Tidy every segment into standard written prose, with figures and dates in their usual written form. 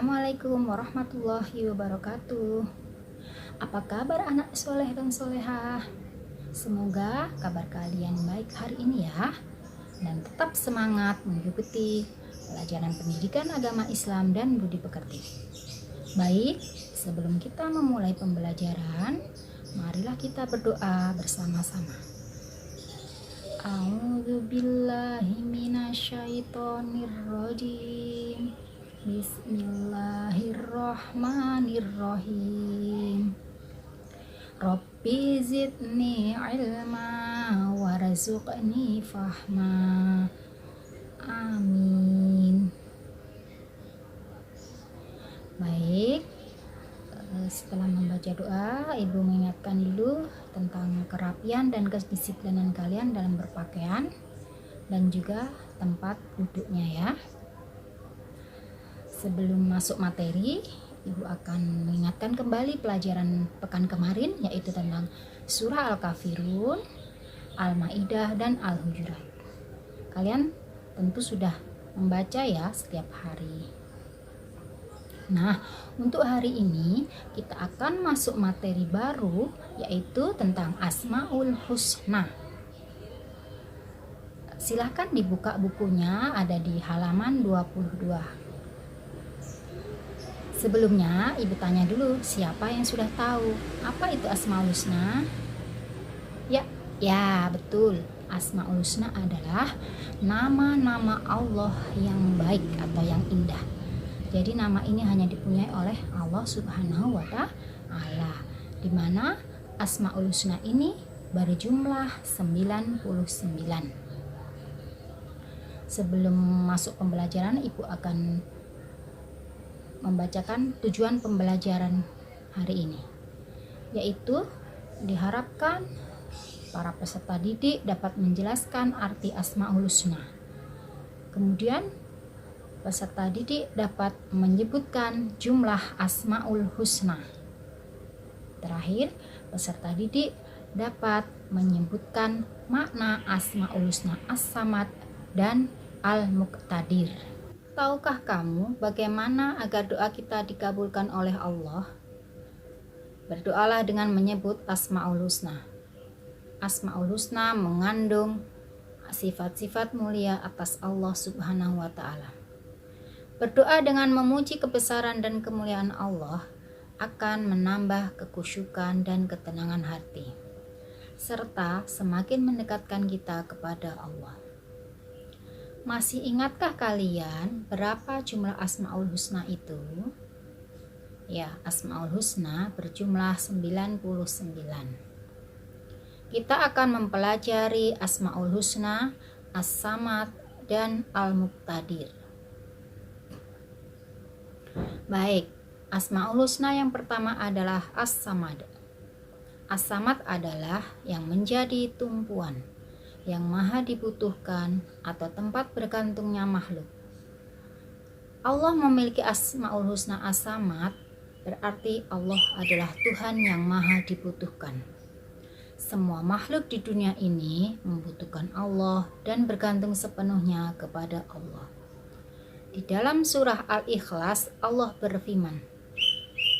Assalamualaikum warahmatullahi wabarakatuh. Apa kabar anak soleh dan solehah? Semoga kabar kalian baik hari ini ya, dan tetap semangat mengikuti pelajaran pendidikan agama Islam dan budi pekerti. Baik, sebelum kita memulai pembelajaran, marilah kita berdoa bersama-sama. A'udzubillahi minasyaitonirrajim. Bismillahirrahmanirrahim. Rabbi zidni ilma warzuqni fahma. Amin. Baik, setelah membaca doa, Ibu mengingatkan dulu tentang kerapian dan kedisiplinan kalian dalam berpakaian dan juga tempat duduknya ya. Sebelum masuk materi, Ibu akan mengingatkan kembali pelajaran pekan kemarin, yaitu tentang surah Al-Kafirun, Al-Maidah, dan Al-Hujurat. Kalian tentu sudah membaca ya setiap hari. Nah, untuk hari ini kita akan masuk materi baru, yaitu tentang Asmaul Husna. Silahkan dibuka bukunya, ada di halaman 22. Sebelumnya, Ibu tanya dulu, siapa yang sudah tahu apa itu Asmaul Husna? Ya, betul. Asmaul Husna adalah nama-nama Allah yang baik atau yang indah. Jadi nama ini hanya dipunyai oleh Allah Subhanahu wa Ta'ala, di mana Asmaul Husna ini berjumlah 99. Sebelum masuk pembelajaran, Ibu akan membacakan tujuan pembelajaran hari ini, yaitu diharapkan para peserta didik dapat menjelaskan arti Asmaul Husna. Kemudian peserta didik dapat menyebutkan jumlah Asmaul Husna. Terakhir, peserta didik dapat menyebutkan makna Asmaul Husna As-Samad dan Al-Muqtadir. Tahukah kamu bagaimana agar doa kita dikabulkan oleh Allah? Berdoalah dengan menyebut Asmaul Husna. Asmaul Husna mengandung sifat-sifat mulia atas Allah Subhanahu wa Ta'ala. Berdoa dengan memuji kebesaran dan kemuliaan Allah akan menambah kekhusyukan dan ketenangan hati, serta semakin mendekatkan kita kepada Allah. Masih ingatkah kalian berapa jumlah Asmaul Husna itu? Ya, Asmaul Husna berjumlah 99. Kita akan mempelajari Asmaul Husna, As-Samad, dan Al-Muqtadir. Baik, Asmaul Husna yang pertama adalah As-Samad. As-Samad adalah yang menjadi tumpuan, yang maha dibutuhkan atau tempat bergantungnya makhluk. Allah memiliki Asmaul Husna As-Samad, berarti Allah adalah Tuhan yang maha dibutuhkan. Semua makhluk di dunia ini membutuhkan Allah dan bergantung sepenuhnya kepada Allah. Di dalam surah Al-Ikhlas, Allah berfirman,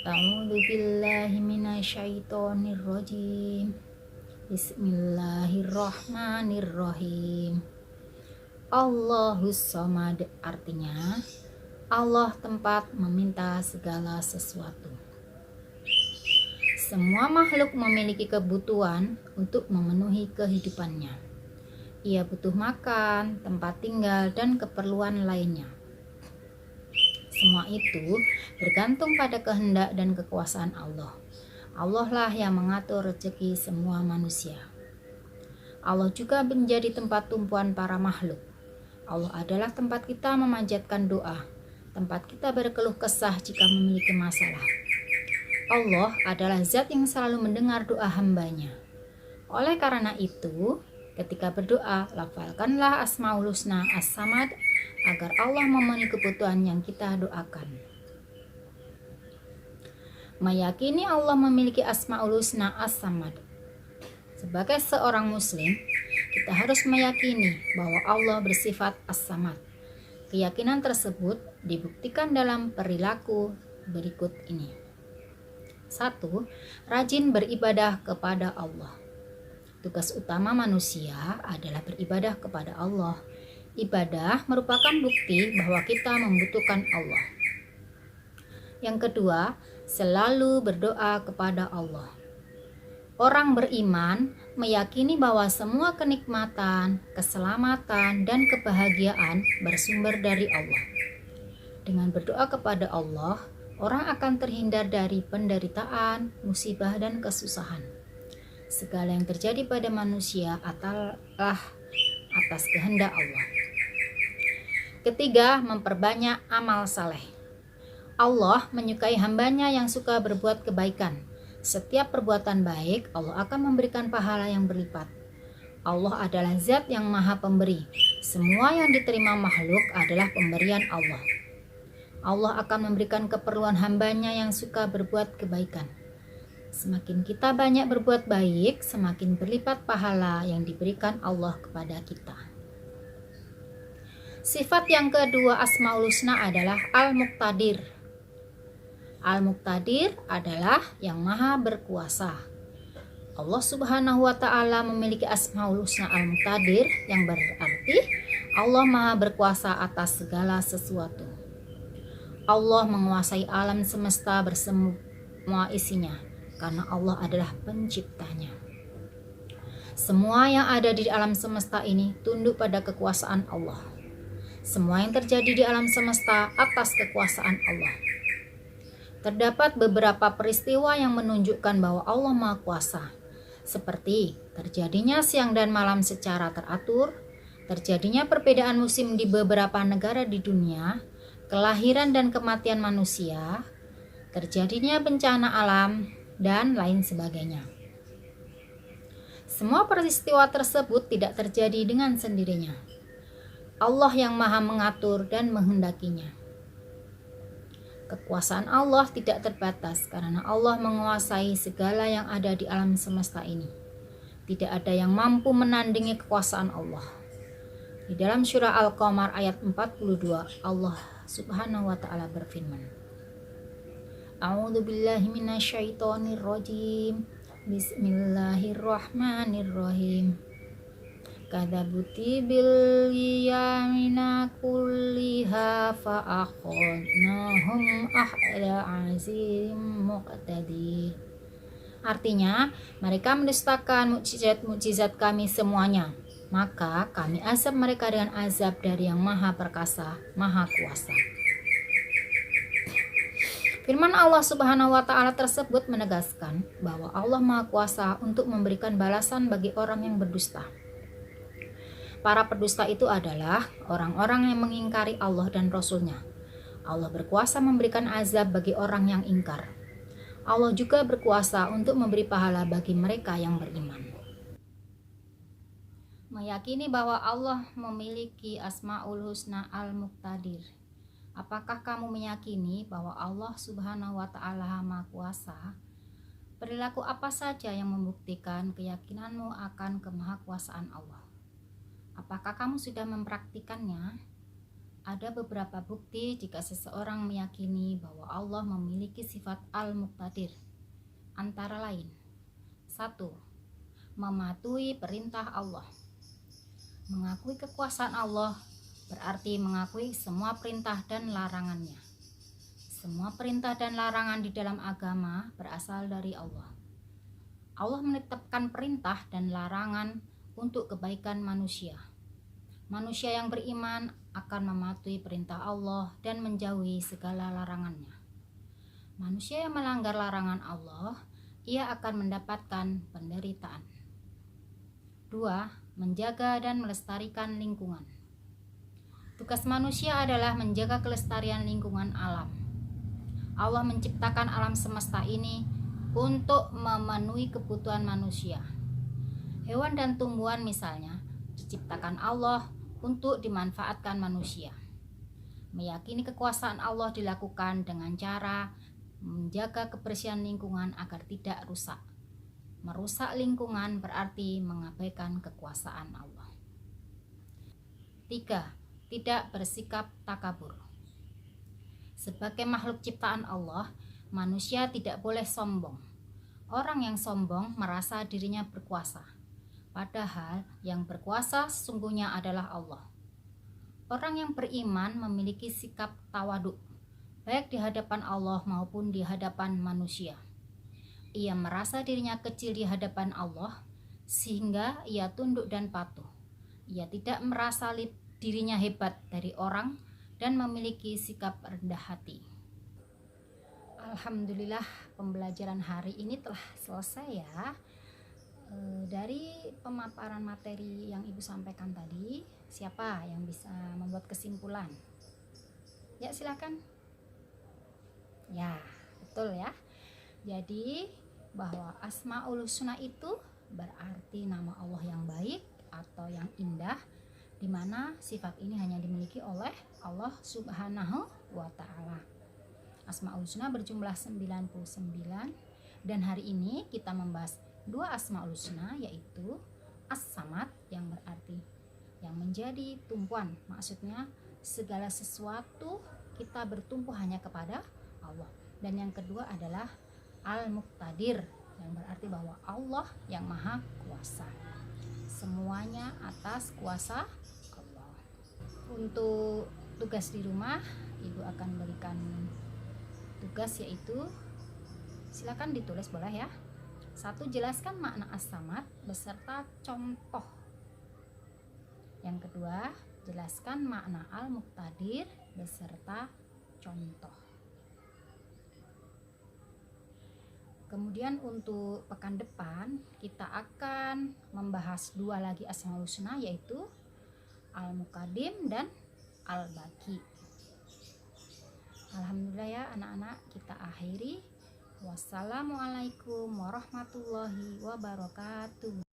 A'udzu billahi minasyaitonirrajim. Bismillahirrahmanirrahim. Allahus Samad, artinya Allah tempat meminta segala sesuatu. Semua makhluk memiliki kebutuhan untuk memenuhi kehidupannya. Ia butuh makan, tempat tinggal, dan keperluan lainnya. Semua itu bergantung pada kehendak dan kekuasaan Allah. Allah lah yang mengatur rezeki semua manusia. Allah juga menjadi tempat tumpuan para makhluk. Allah adalah tempat kita memanjatkan doa, tempat kita berkeluh kesah jika memiliki masalah. Allah adalah zat yang selalu mendengar doa hambanya. Oleh karena itu, ketika berdoa, lafalkanlah Asmaul Husna As-Samad agar Allah memenuhi kebutuhan yang kita doakan. Meyakini Allah memiliki Asmaul Husna As-Samad. Sebagai seorang muslim, kita harus meyakini bahwa Allah bersifat As-Samad. Keyakinan tersebut dibuktikan dalam perilaku berikut ini. 1. Rajin beribadah kepada Allah. Tugas utama manusia adalah beribadah kepada Allah. Ibadah merupakan bukti bahwa kita membutuhkan Allah. Yang kedua, selalu berdoa kepada Allah. Orang beriman meyakini bahwa semua kenikmatan, keselamatan, dan kebahagiaan bersumber dari Allah. Dengan berdoa kepada Allah, orang akan terhindar dari penderitaan, musibah, dan kesusahan. Segala yang terjadi pada manusia adalah atas kehendak Allah. Ketiga, memperbanyak amal saleh. Allah menyukai hambanya yang suka berbuat kebaikan. Setiap perbuatan baik, Allah akan memberikan pahala yang berlipat. Allah adalah zat yang maha pemberi. Semua yang diterima makhluk adalah pemberian Allah. Allah akan memberikan keperluan hambanya yang suka berbuat kebaikan. Semakin kita banyak berbuat baik, semakin berlipat pahala yang diberikan Allah kepada kita. Sifat yang kedua Asmaul Husna adalah Al-Muqtadir. Al-Muqtadir adalah yang maha berkuasa. Allah Subhanahu wa ta'ala memiliki Asmaul Husna Al-Muqtadir yang berarti Allah maha berkuasa atas segala sesuatu. Allah menguasai alam semesta bersemua isinya karena Allah adalah penciptanya. Semua yang ada di alam semesta ini tunduk pada kekuasaan Allah. Semua yang terjadi di alam semesta atas kekuasaan Allah. Terdapat beberapa peristiwa yang menunjukkan bahwa Allah Maha Kuasa, seperti terjadinya siang dan malam secara teratur, terjadinya perbedaan musim di beberapa negara di dunia, kelahiran dan kematian manusia, terjadinya bencana alam, dan lain sebagainya. Semua peristiwa tersebut tidak terjadi dengan sendirinya. Allah yang maha mengatur dan menghendakinya. Kekuasaan Allah tidak terbatas karena Allah menguasai segala yang ada di alam semesta ini. Tidak ada yang mampu menandingi kekuasaan Allah. Di dalam surah Al-Qamar ayat 42, Allah Subhanahu wa ta'ala berfirman, A'udzu billahi minasyaitonir rajim. Bismillahirrahmanirrahim. Kadzabuti bil yamina kulliha fa akhadnahum ahla azim muqtadir. Artinya, mereka mendustakan mukjizat kami semuanya, maka kami azab mereka dengan azab dari yang maha perkasa, maha kuasa. Firman Allah Subhanahu wa ta'ala tersebut menegaskan bahwa Allah maha kuasa untuk memberikan balasan bagi orang yang berdusta. Para pendusta itu adalah orang-orang yang mengingkari Allah dan Rasul-Nya. Allah berkuasa memberikan azab bagi orang yang ingkar. Allah juga berkuasa untuk memberi pahala bagi mereka yang beriman. Meyakini bahwa Allah memiliki Asmaul Husna Al-Muqtadir. Apakah kamu meyakini bahwa Allah Subhanahu wa ta'ala Maha Kuasa? Perilaku apa saja yang membuktikan keyakinanmu akan kemahakuasaan Allah? Apakah kamu sudah mempraktikannya? Ada beberapa bukti jika seseorang meyakini bahwa Allah memiliki sifat Al-Muqtadir. Antara lain, 1. Mematuhi perintah Allah. Mengakui kekuasaan Allah berarti mengakui semua perintah dan larangannya. Semua perintah dan larangan di dalam agama berasal dari Allah. Allah menetapkan perintah dan larangan untuk kebaikan manusia. Manusia yang beriman akan mematuhi perintah Allah dan menjauhi segala larangannya. Manusia yang melanggar larangan Allah, ia akan mendapatkan penderitaan. 2. Menjaga dan melestarikan lingkungan. Tugas manusia adalah menjaga kelestarian lingkungan alam. Allah menciptakan alam semesta ini untuk memenuhi kebutuhan manusia. Hewan dan tumbuhan misalnya diciptakan Allah untuk dimanfaatkan manusia. Meyakini kekuasaan Allah dilakukan dengan cara menjaga kebersihan lingkungan agar tidak rusak. Merusak lingkungan berarti mengabaikan kekuasaan Allah. 3. Tidak bersikap takabur. Sebagai makhluk ciptaan Allah, manusia tidak boleh sombong. Orang yang sombong merasa dirinya berkuasa, padahal yang berkuasa sesungguhnya adalah Allah. Orang yang beriman memiliki sikap tawaduk, baik di hadapan Allah maupun di hadapan manusia. Ia merasa dirinya kecil di hadapan Allah, sehingga ia tunduk dan patuh. Ia tidak merasa dirinya hebat dari orang dan memiliki sikap rendah hati. Alhamdulillah, pembelajaran hari ini telah selesai ya. Dari pemaparan materi yang Ibu sampaikan tadi, siapa yang bisa membuat kesimpulan? Ya, silakan. Ya, betul ya. Jadi bahwa Asmaul Husna itu berarti nama Allah yang baik atau yang indah, di mana sifat ini hanya dimiliki oleh Allah Subhanahu wa Ta'ala. Asmaul Husna berjumlah 99, dan hari ini kita membahas dua Asmaul Husna, yaitu As-Samad yang berarti yang menjadi tumpuan, maksudnya segala sesuatu kita bertumpu hanya kepada Allah. Dan yang kedua adalah Al-Muqtadir yang berarti bahwa Allah yang maha kuasa, semuanya atas kuasa Allah. Untuk tugas di rumah, Ibu akan berikan tugas, yaitu silakan ditulis boleh ya. 1. Jelaskan makna As-Samad beserta contoh. Yang kedua, jelaskan makna Al-Muqtadir beserta contoh. Kemudian untuk pekan depan kita akan membahas dua lagi Asmaul Husna, yaitu Al-Muqaddim dan Al-Baqi. Alhamdulillah ya anak-anak, kita akhiri. Wassalamualaikum warahmatullahi wabarakatuh.